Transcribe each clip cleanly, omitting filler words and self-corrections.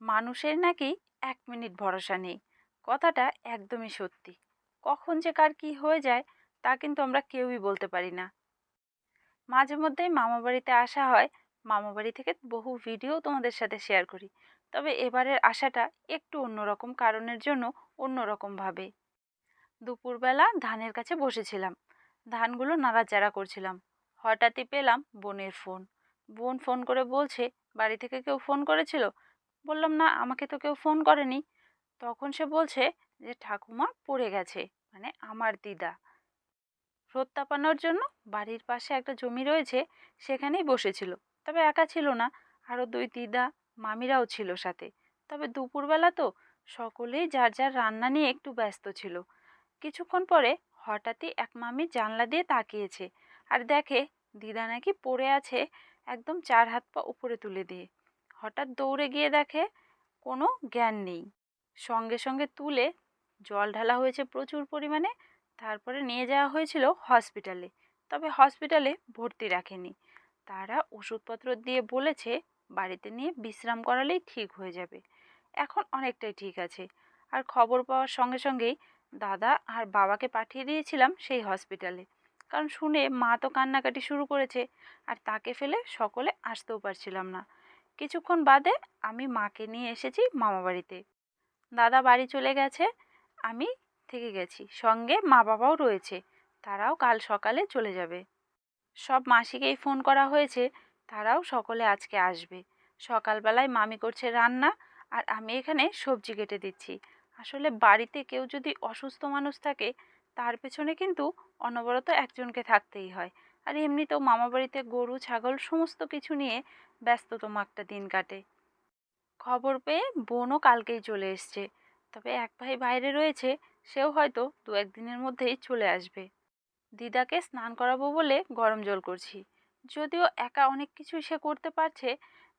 মানুষের নাকি 1 মিনিট ভরসা নেই। কথাটা একদমই সত্যি। কখন যে কার কি হয়ে যায় তা কিন্তু আমরা কেউই বলতে পারি না। মাঝে মধ্যেই মামা বাড়িতে আসা হয়, মামা বাড়ি থেকে বহু ভিডিও তোমাদের সাথে শেয়ার করি। তবে এবারের আশাটা একটু অন্যরকম কারণের জন্য, অন্যরকম ভাবে। দুপুরবেলা ধানের কাছে বসেছিলাম, ধানগুলো নাড়াচাড়া করছিলাম। হঠাৎই পেলাম বোনের ফোন। বোন ফোন করে বলছে, বাড়ি থেকে কেউ ফোন করেছিল? বললাম, না, আমাকে তো কেউ ফোন করেনি। তখন সে বলছে যে ঠাকুমা পড়ে গেছে, মানে আমার দিদা। রোদ তাপানোর জন্য বাড়ির পাশে একটা জমি রয়েছে, সেখানেই বসেছিল। তবে একা ছিল না, আরো দুই দিদা, মামিরাও ছিল সাথে। তবে দুপুরবেলা তো সকলেই যার যার রান্না নিয়ে একটু ব্যস্ত ছিল। কিছুক্ষণ পরে হঠাৎই এক মামি জানলা দিয়ে তাকিয়েছে আর দেখে দিদা নাকি পড়ে আছে, একদম 4 হাত পা উপরে তুলে দিয়ে। হঠাৎ দৌড়ে গিয়ে দেখে কোনো জ্ঞান নেই। সঙ্গে সঙ্গে তুলে জল ঢালা হয়েছে প্রচুর পরিমাণে। তারপরে নিয়ে যাওয়া হয়েছিল হসপিটালে। তবে হসপিটালে ভর্তি রাখেনি, তারা ওষুধপত্র দিয়ে বলেছে বাড়িতে নিয়ে বিশ্রাম করালেই ঠিক হয়ে যাবে। এখন অনেকটাই ঠিক আছে। আর খবর পাওয়ার সঙ্গে সঙ্গেই দাদা আর বাবাকে পাঠিয়ে দিয়েছিলাম সেই হসপিটালে, কারণ শুনে মা তো কান্নাকাটি শুরু করেছে, আর তাকে ফেলে সকলে আসতেও পারছিলাম না। কিছুক্ষণ বাদে আমি মাকে নিয়ে এসেছি মামা বাড়িতে। দাদা বাড়ি চলে গেছে, আমি থেকে গেছি, সঙ্গে মা বাবাও রয়েছে, তারাও কাল সকালে চলে যাবে। সব মাসিকেই ফোন করা হয়েছে, তারাও সকলে আজকে আসবে। সকালবেলায় মামি করছে রান্না, আর আমি এখানে সবজি কেটে দিচ্ছি। আসলে বাড়িতে কেউ যদি অসুস্থ মানুষ থাকে, তার পেছনে কিন্তু অনবরত একজনকে থাকতেই হয়। আর এমনিতেও মামা বাড়িতে গরু ছাগল সমস্ত কিছু নিয়ে ব্যস্ততম একটা দিন কাটে। খবর পেয়ে বোনও কালকেই চলে এসছে। তবে এক ভাই বাইরে রয়েছে, সেও হয়তো 1-2 দিনের মধ্যেই চলে আসবে। দিদাকে স্নান করাবো বলে গরম জল করছি। যদিও একা অনেক কিছুই সে করতে পারছে,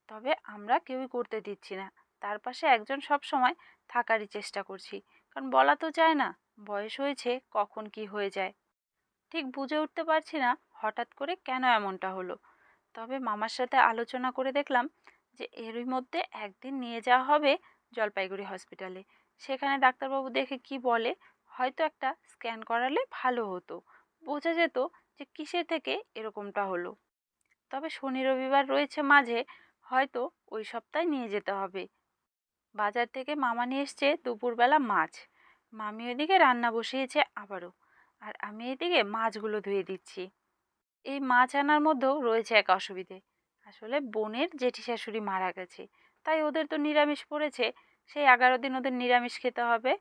তবে আমরা কেউই করতে দিচ্ছি না। তার পাশে একজন সব সময় থাকারই চেষ্টা করছি, কারণ বলা তো যায় না, বয়স হয়েছে, কখন কি হয়ে যায়। ঠিক বুঝে উঠতে পারছি না হঠাৎ করে কেন এমনটা হলো। তবে মামার সাথে আলোচনা করে দেখলাম যে এরই মধ্যে একদিন নিয়ে যাওয়া হবে জলপাইগুড়ি হসপিটালে। সেখানে ডাক্তারবাবু দেখে কি বলে, হয়তো একটা স্ক্যান করালে ভালো হতো, বোঝা যেত যে কিসের থেকে এরকমটা হলো। তবে শনি রবিবার রয়েছে মাঝে, হয়তো ওই সপ্তাহে নিয়ে যেতে হবে। বাজার থেকে মামা নিয়ে এসছে দুপুরবেলা মাছ। মামি ওইদিকে রান্না বসিয়েছে আবারও, আর আমি এদিকে মাছগুলো ধুয়ে দিচ্ছি। এই মাছ আনার মধ্যেও রয়েছে এক অসুবিধে। আসলে বোনের জেঠি শাশুড়ি মারা গেছে, তাই ওদের তো নিরামিষ পড়েছে। সেই 11 দিন ওদের নিরামিষ খেতে হবে।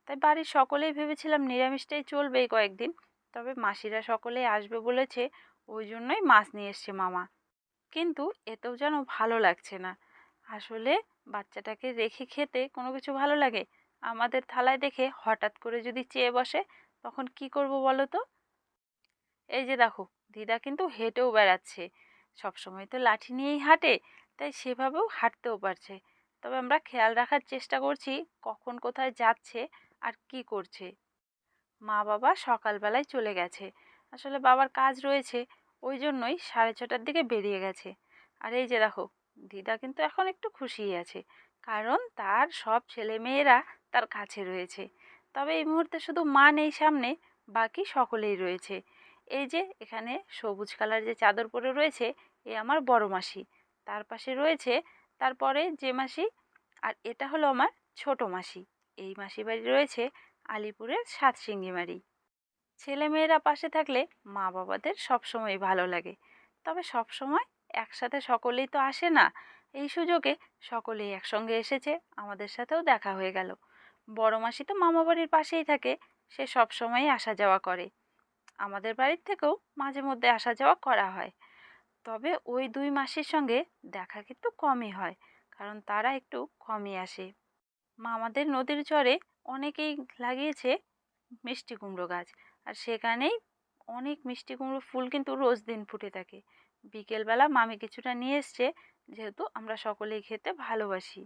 তাই বাড়ির সকলেই ভেবেছিলাম নিরামিষটাই চলবে এই কয়েকদিন। তবে মাসিরা সকলেই আসবে বলেছে, ওই জন্যই মাছ নিয়ে এসছে মামা। কিন্তু এতেও যেন ভালো লাগছে না। আসলে বাচ্চাটাকে রেখে খেতে কোনো কিছু ভালো লাগে? আমাদের থালায় দেখে হঠাৎ করে যদি চেয়ে বসে, তখন কি করব বলো তো? এই যে দেখো, দিদা কিন্তু হেঁটেও বেড়াচ্ছে। সবসময় তো লাঠি নিয়েই হাঁটে, তাই সেভাবেও হাঁটতেও পারছে। তবে আমরা খেয়াল রাখার চেষ্টা করছি কখন কোথায় যাচ্ছে আর কি করছে। মা বাবা সকালবেলায় চলে গেছে। আসলে বাবার কাজ রয়েছে, ওই জন্যই 6:30টার দিকে বেরিয়ে গেছে। আর এই যে দেখো, দিদা কিন্তু এখন একটু খুশিই আছে, কারণ তার সব ছেলে মেয়েরা তার কাছে রয়েছে। তবে এই মুহূর্তে শুধু মা নেই সামনে, বাকি সকলেই রয়েছে। এই যে এখানে সবুজ কালার যে চাদর পরে রয়েছে, এ আমার বড় মাসি। তার পাশে রয়েছে তারপরে যে মাসি, আর এটা হলো আমার ছোট মাসি। এই মাসি বাড়ি রয়েছে আলিপুরের সাতশিঙ্গিমারি। ছেলেমেয়েরা পাশে থাকলে মা বাবাদের সবসময় ভালো লাগে। তবে সবসময় একসাথে সকলেই তো আসে না। এই সুযোগে সকলেই একসঙ্গে এসেছে, আমাদের সাথেও দেখা হয়ে গেল। বড় মাসি তো মামা বাড়ির পাশেই থাকে, সে সবসময়ই আসা যাওয়া করে। আমাদের বাড়ির থেকেও মাঝে মধ্যে আসা যাওয়া করা হয়। তবে ওই দুই মাসির সঙ্গে দেখা কিন্তু কমই হয়, কারণ তারা একটু কমই আসে। মামাদের নদীর চরে অনেকেই লাগিয়েছে মিষ্টি কুমড়ো গাছ, আর সেখানেই অনেক মিষ্টি কুমড়ো ফুল কিন্তু রোজ দিন ফুটে থাকে। বিকেলবেলা মামি কিছুটা নিয়ে এসছে, যেহেতু আমরা সকলেই খেতে ভালোবাসি।